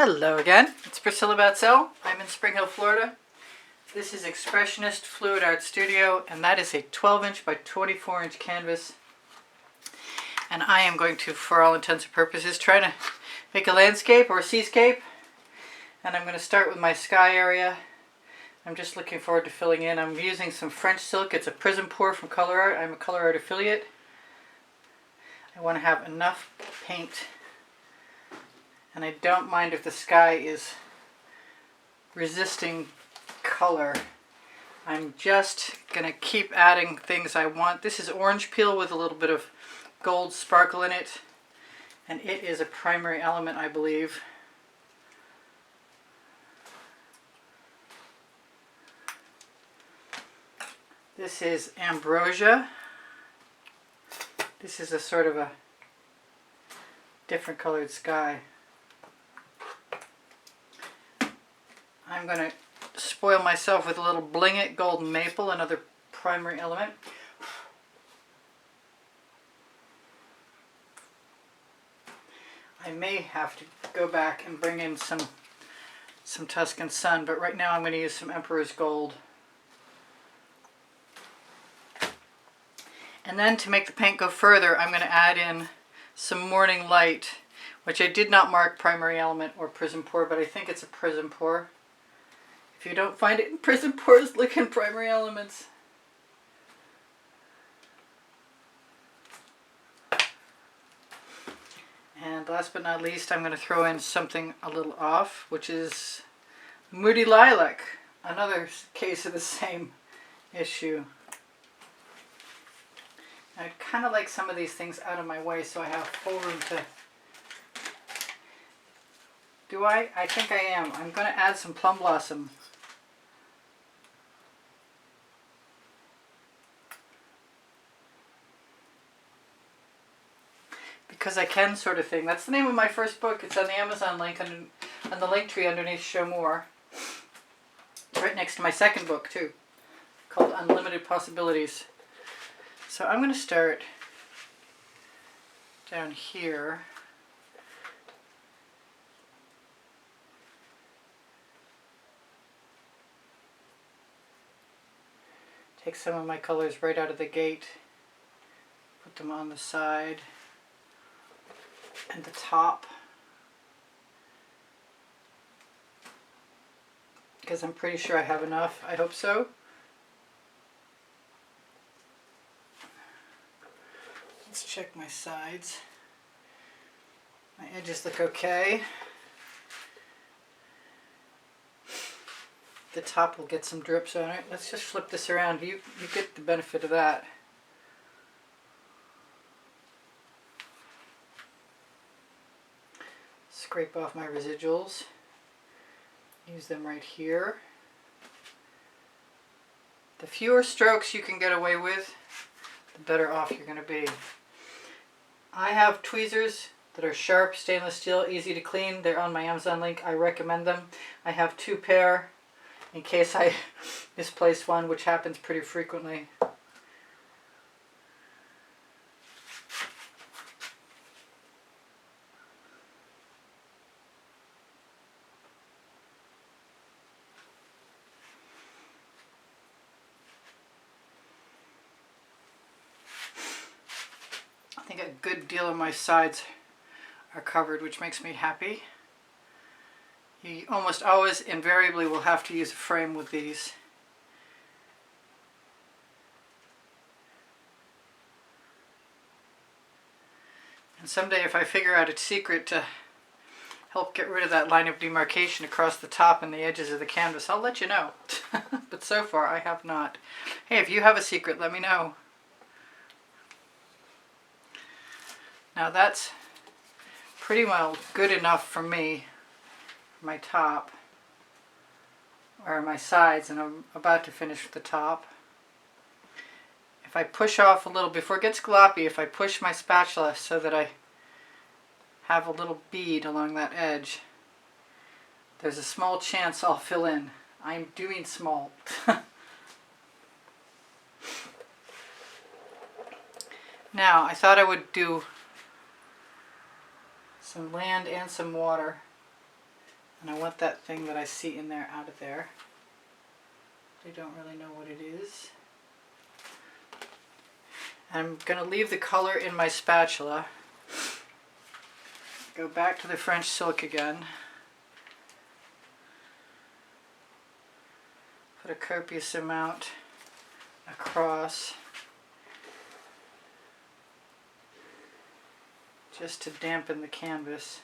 Hello again, it's Priscilla Batzell. I'm in Spring Hill, Florida. This is Expressionist Fluid Art Studio, and that is a 12-inch by 24-inch canvas. And I am going to, for all intents and purposes, try to make a landscape or a seascape. And I'm going to start with my sky area. I'm just looking forward to filling in. I'm using some French silk. It's a Prizm Pour from Colour Arte. I'm a Colour Arte affiliate. I want to have enough paint. And I don't mind if the sky is resisting color. I'm just going to keep adding things I want. This is orange peel with a little bit of gold sparkle in it. And it is a primary element, I believe. This is Ambrosia. This is a sort of a different colored sky. I'm going to spoil myself with a little Bling It Golden Maple, another primary element. I may have to go back and bring in some Tuscan Sun, but right now I'm going to use some Emperor's Gold. And then to make the paint go further, I'm going to add in some Morning Light, which I did not mark primary element or Prizm Pour, but I think it's a Prizm Pour. If you don't find it in Prizm Pours, look in Primary Elements. And last but not least, I'm going to throw in something a little off, which is Moody Lilac, another case of the same issue. I'd kind of like some of these things out of my way so I have full room to... Do I? I think I am. I'm going to add some Plum Blossom. Because I can, sort of thing. That's the name of my first book. It's on the Amazon link and on the link tree underneath Show More. It's right next to my second book too, called Unlimited Possibilities. So I'm going to start down here. Take some of my colors right out of the gate, put them on the side and the top, because I'm pretty sure I have enough. I hope so. Let's check my sides. My edges look okay. The top will get some drips on it. Let's just flip this around. You get the benefit of that. Scrape off my residuals. Use them right here. The fewer strokes you can get away with, the better off you're going to be. I have tweezers that are sharp, stainless steel, easy to clean. They're on my Amazon link. I recommend them. I have 2 pair in case I misplace one, which happens pretty frequently. I think a good deal of my sides are covered, which makes me happy. You almost always invariably will have to use a frame with these. And someday if I figure out a secret to help get rid of that line of demarcation across the top and the edges of the canvas, I'll let you know. But so far I have not. Hey, if you have a secret, let me know. Now that's pretty well good enough for me, for my top, or my sides, and I'm about to finish with the top. If I push off a little, before it gets gloppy, if I push my spatula so that I have a little bead along that edge, there's a small chance I'll fill in. I'm doing small. Now, I thought I would do some land and some water And I want that thing that I see in there out of there. I don't really know what it is. I'm going to leave the color in my spatula. Go back to the French silk again. Put a copious amount across just to dampen the canvas.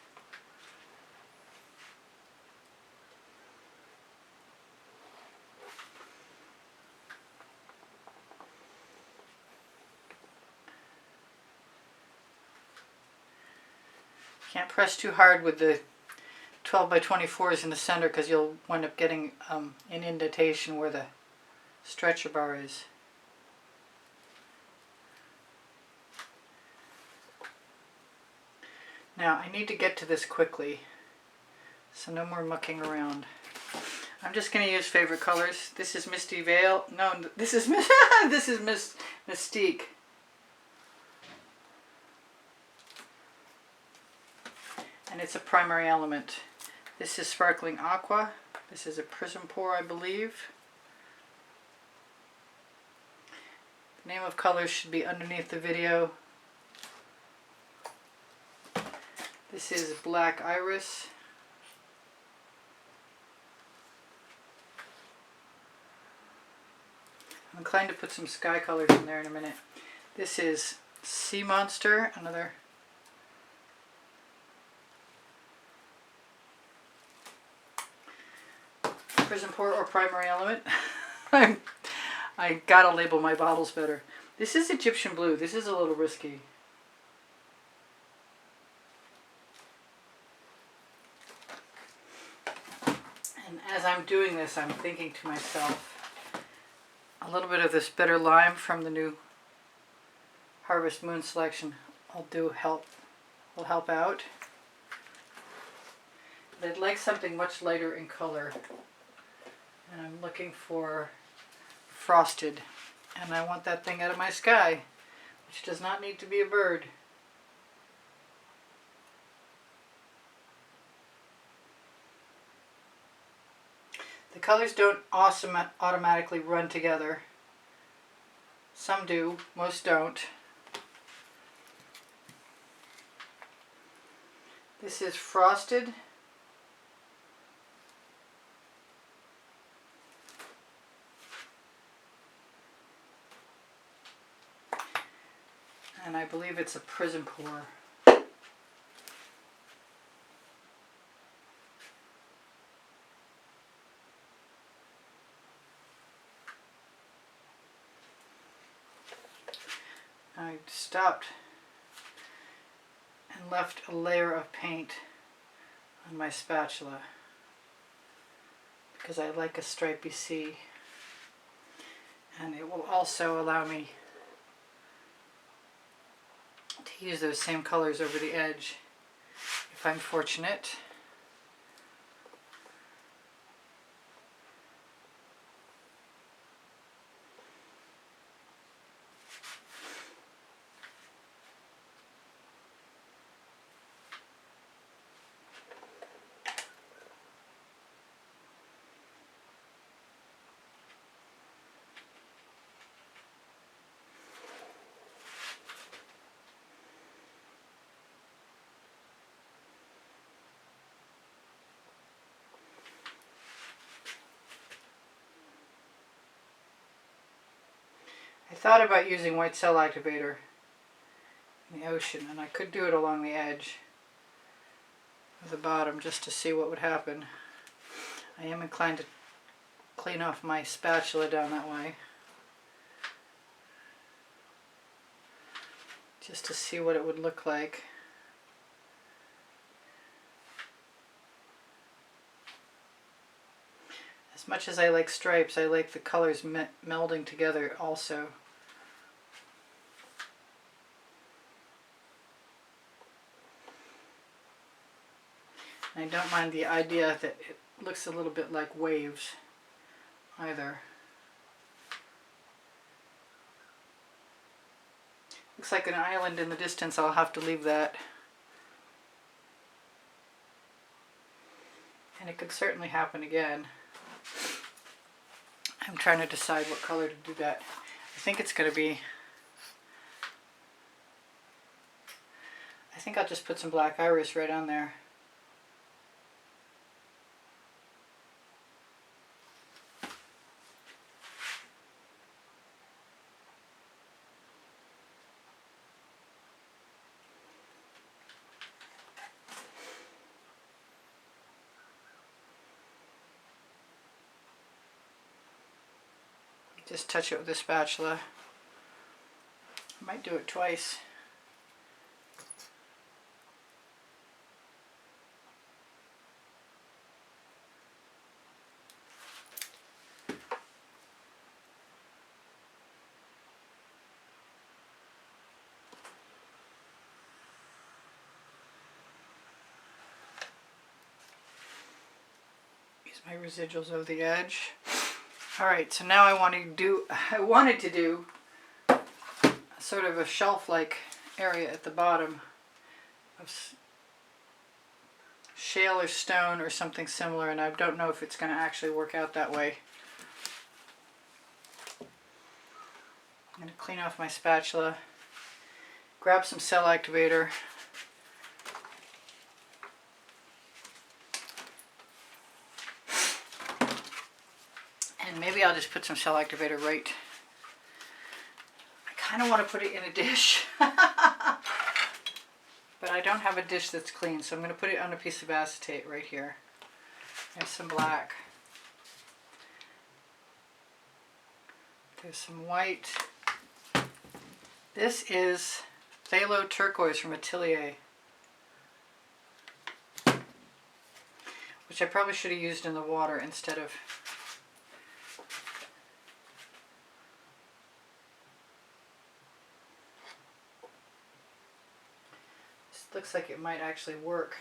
Can't press too hard with the 12 by 24s in the center because you'll wind up getting an indentation where the stretcher bar is. Now I need to get to this quickly, so no more mucking around. I'm just going to use favorite colors. This is Misty Veil. No, this is this is Mystique. And it's a primary element. This is Sparkling Aqua. This is a Prizm Pour, I believe. The name of colors should be underneath the video. This is Black Iris. I'm inclined to put some sky colors in there in a minute. This is Sea Monster, another Prizm Pour or primary element. I gotta label my bottles better. This is Egyptian Blue. This is a little risky. And as I'm doing this, I'm thinking to myself, a little bit of this bitter lime from the new Harvest Moon selection will help out. But I'd like something much lighter in color. And I'm looking for Frosted. And I want that thing out of my sky, which does not need to be a bird. The colors don't automatically run together. Some do, most don't. This is Frosted. And I believe it's a Prizm Pour. I stopped and left a layer of paint on my spatula because I like a stripy sea, and it will also allow me to use those same colors over the edge if I'm fortunate. I thought about using white cell activator in the ocean, and I could do it along the edge of the bottom just to see what would happen. I am inclined to clean off my spatula down that way just to see what it would look like. As much as I like stripes, I like the colors melding together also. And I don't mind the idea that it looks a little bit like waves either. Looks like an island in the distance. I'll have to leave that. and it could certainly happen again. I'm trying to decide what color to do that. I think it's going to be, I think I'll just put some black iris right on there. Just touch it with a spatula. I might do it twice. Use my residuals over the edge. Alright, so now I wanted to do sort of a shelf-like area at the bottom of shale or stone or something similar, and I don't know if it's going to actually work out that way. I'm going to clean off my spatula, grab some cell activator, and maybe I'll just put some cell activator right. I kind of want to put it in a dish, but I don't have a dish that's clean, so I'm going to put it on a piece of acetate right here. There's some black. There's some white. This is Phthalo Turquoise from Atelier, which I probably should have used in the water instead of. This looks like it might actually work.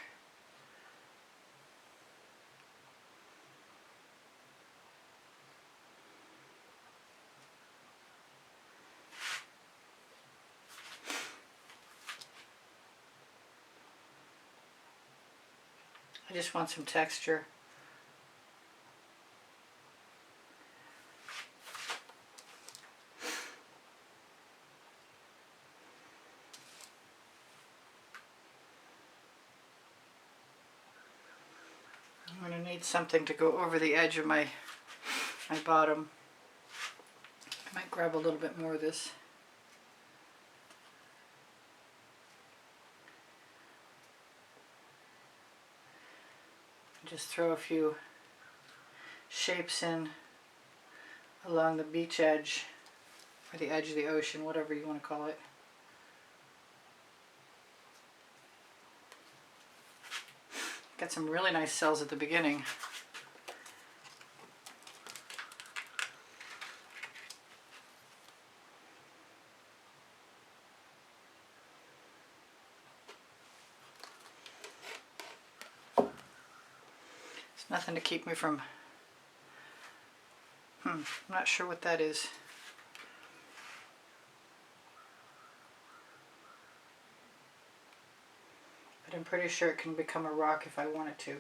I just want some texture. I'm going to need something to go over the edge of my bottom. I might grab a little bit more of this. Just throw a few shapes in along the beach edge, or the edge of the ocean, whatever you want to call it. Got some really nice cells at the beginning. Nothing to keep me from, I'm not sure what that is. But I'm pretty sure it can become a rock if I want it to.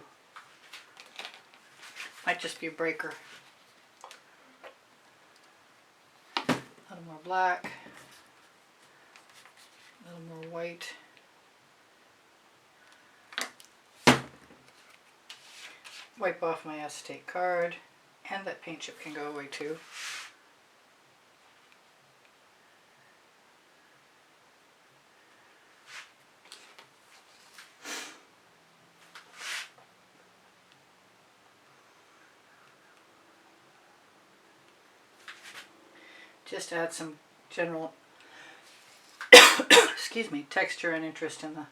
Might just be a breaker. A little more black, a little more white. Wipe off my acetate card, and that paint chip can go away too. Just add some general excuse me, texture and interest in the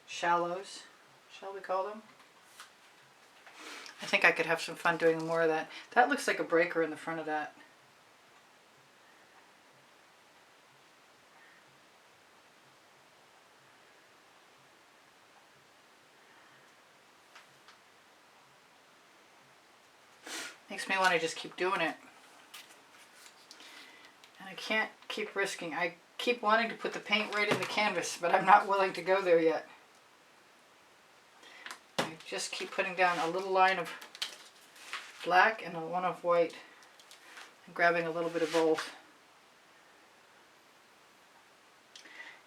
shallows, shall we call them? I think I could have some fun doing more of that. That looks like a breaker in the front of that. Makes me want to just keep doing it. And I can't keep risking. I keep wanting to put the paint right in the canvas, but I'm not willing to go there yet. My just keep putting down a little line of black and one of white, and grabbing a little bit of both.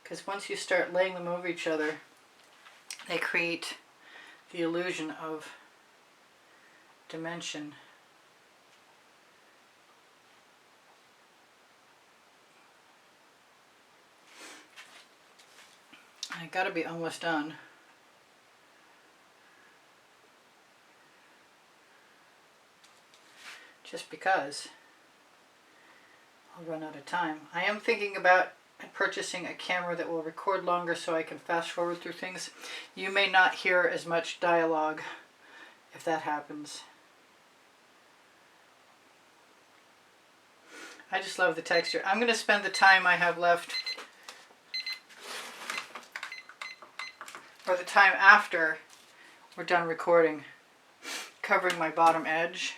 Because once you start laying them over each other, they create the illusion of dimension. I gotta be almost done. Just because I'll run out of time. I am thinking about purchasing a camera that will record longer so I can fast forward through things. You may not hear as much dialogue if that happens. I just love the texture. I'm going to spend the time I have left, or the time after we're done recording, covering my bottom edge.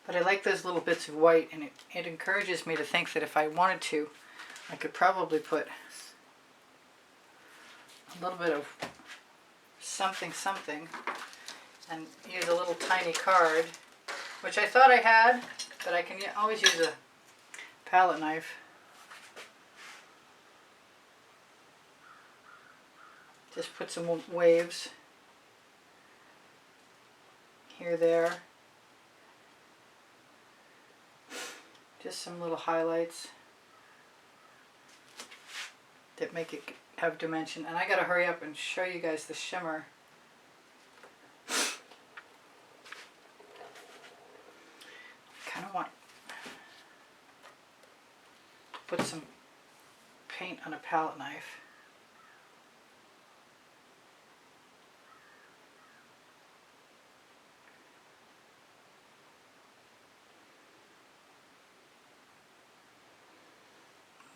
But I like those little bits of white, and it encourages me to think that if I wanted to, I could probably put a little bit of something and use a little tiny card, which I thought I had, but I can always use a palette knife. Just put some waves here, there. Just some little highlights that make it have dimension. And I gotta hurry up and show you guys the shimmer. I kind of want to put some paint on a palette knife.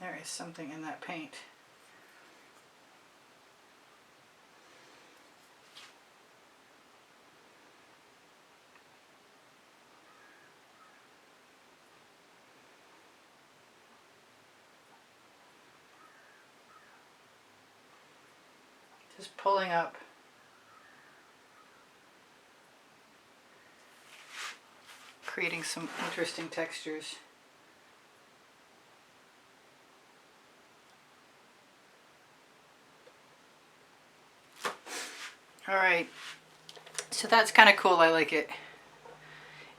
There is something in that paint. Just pulling up creating some interesting textures. Alright, so that's kind of cool. I like it.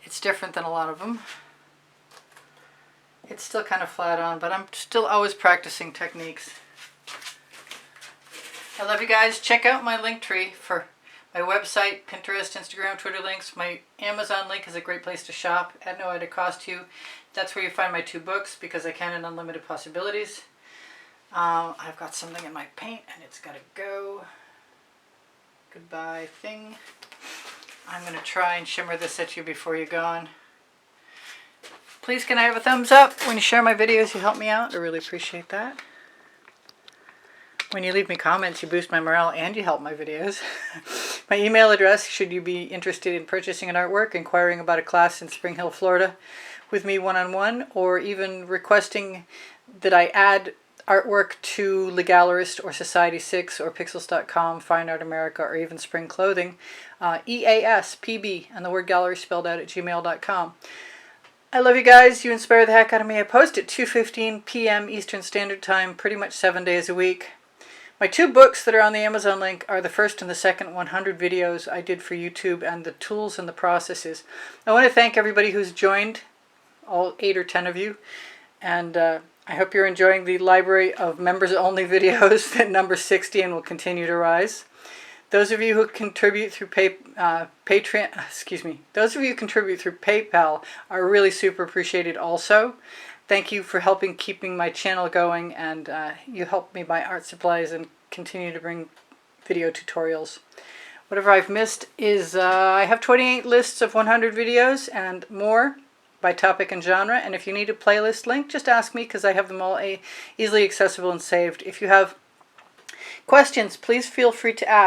It's different than a lot of them. It's still kind of flat on, but I'm still always practicing techniques. I love you guys. Check out my link tree for my website, Pinterest, Instagram, Twitter links. My Amazon link is a great place to shop at no added cost to you. That's where you find my 2 books, Because I Can and Unlimited Possibilities. I've got something in my paint and it's got to go. Goodbye thing. I'm going to try and shimmer this at you before you're gone. Please can I have a thumbs up when you share my videos? You help me out. I really appreciate that. When you leave me comments, you boost my morale and you help my videos. My email address, should you be interested in purchasing an artwork, inquiring about a class in Spring Hill, Florida with me one-on-one, or even requesting that I add artwork to Le Gallerist or Society6 or Pixels.com, Fine Art America, or even Spring Clothing, easpbgallery, and the word gallery spelled out, at gmail.com. I love you guys. You inspire the heck out of me. I post at 2:15 p.m. Eastern Standard Time pretty much 7 days a week. My 2 books that are on the Amazon link are the first and the second 100 videos I did for YouTube, and the tools and the processes. I want to thank everybody who's joined, all 8 or 10 of you, and I hope you're enjoying the library of members-only videos that number 60 and will continue to rise. Those of you who contribute through those of you who contribute through PayPal are really super appreciated also. Thank you for keeping my channel going, and you help me buy art supplies and continue to bring video tutorials. Whatever I've missed is I have 28 lists of 100 videos and more by topic and genre, and if you need a playlist link, just ask me because I have them all easily accessible and saved. If you have questions, please feel free to ask.